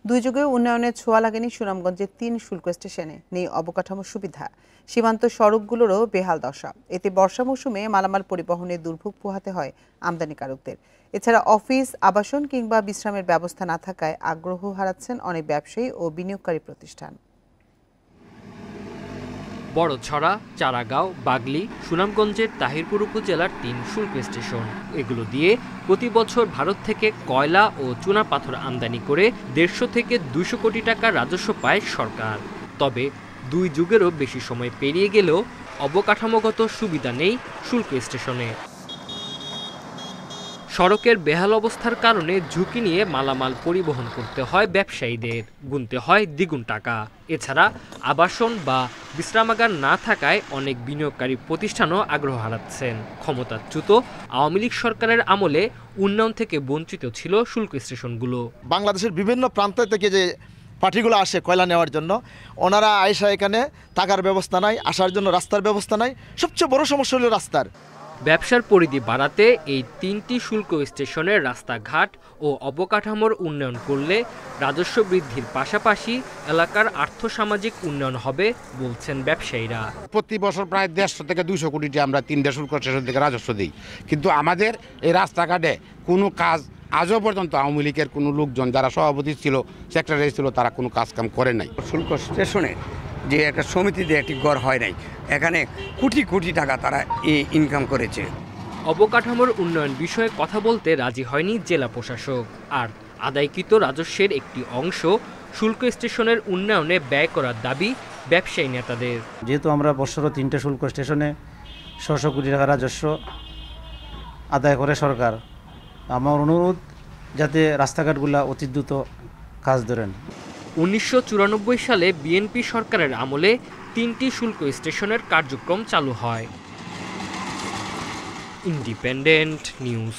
দুই যুগে উন্নয়নের ছোঁয়া লাগেনি সুনামগঞ্জের ৩ শুল্ক স্টেশনে, নেই অবকাঠামো সুবিধা, সীমান্ত সড়কগুলোরও বেহাল দশা। এতে বর্ষা মৌসুমে মালামাল পরিবহনে দুর্ভোগ পোহাতে হয় আমদানিকারকদের। এছাড়া অফিস, আবাসন কিংবা বিশ্রামের ব্যবস্থা না থাকায় আগ্রহ হারাচ্ছেন অনেক ব্যবসায়ী ও বিনিয়োগকারী প্রতিষ্ঠান। বড়ছড়া, চারাগাঁও, বাগলি, সুনামগঞ্জের তাহিরপুর উপজেলার ৩ শুল্ক স্টেশন। এগুলো দিয়ে প্রতি বছর ভারত থেকে কয়লা ও চুনাপাথর আমদানি করে ১৫০ থেকে ২০০ কোটি টাকা রাজস্ব পায় সরকার। তবে ২ যুগেরও বেশি সময় পেরিয়ে গেলেও অবকাঠামোগত সুবিধা নেই শুল্ক স্টেশনে। সড়কের বেহাল অবস্থার কারণে ঝুঁকি নিয়ে মালামাল পরিবহন করতে হয় ব্যবসায়ীদের, গুনতে হয় দ্বিগুণ টাকা। এছাড়া আবাসন বা বিশ্রামাগার না থাকায় অনেক বিনিয়োগকারী প্রতিষ্ঠানও আগ্রহ হারাচ্ছেন। ক্ষমতাচ্যুত আওয়ামী লীগ সরকারের আমলে উন্নয়ন থেকে বঞ্চিত ছিল শুল্ক স্টেশনগুলো। বাংলাদেশের বিভিন্ন প্রান্ত থেকে যে পার্টিগুলো আসে কয়লা নেওয়ার জন্য, ওনারা আয়সা এখানে থাকার ব্যবস্থা নাই, আসার জন্য রাস্তার ব্যবস্থা নাই। সবচেয়ে বড় সমস্যা হলো রাস্তার। ব্যবসার পরিধি বাড়াতে এই ৩টি শুল্ক স্টেশনের রাস্তাঘাট ও অবকাঠামোর উন্নয়ন করলে রাজস্ব বৃদ্ধির পাশাপাশি এলাকার আর্থসামাজিক উন্নয়ন হবে বলছেন ব্যবসায়ীরা। প্রতি বছর প্রায় ১৫০ থেকে ২০০ কোটি আমরা ৩টা শুল্ক স্টেশন থেকে রাজস্ব দিই, কিন্তু আমাদের এই রাস্তাঘাটে কোনো কাজ আজও পর্যন্ত আওয়ামী লীগের কোনো লোকজন যারা সভাপতি ছিল, সেক্রেটারি ছিল, তারা কোনো কাজকাম করে নাই। শুল্ক স্টেশনে যে একটা সমিতিতে একটি ঘর হয় নাই, এখানে কোটি কোটি টাকা তারা ইনকাম করেছে। অবকাঠামোর উন্নয়ন বিষয়ে কথা বলতে রাজি হয়নি জেলা প্রশাসক। আর আদায়কৃত রাজস্বের একটি অংশ শুল্ক স্টেশনের উন্নয়নে ব্যয় করার দাবি ব্যবসায়ী নেতাদের। যেহেতু আমরা বছরও 3টে শুল্ক স্টেশনে ৬০০ কোটি টাকা রাজস্ব আদায় করে সরকার, আমার অনুরোধ যাতে রাস্তাঘাটগুলো অতি দ্রুত কাজ ধরেন। ১৯৯৪ সালে বিএনপি সরকারের আমলে ৩টি শুল্ক স্টেশনের কার্যক্রম চালু হয়। Independent news.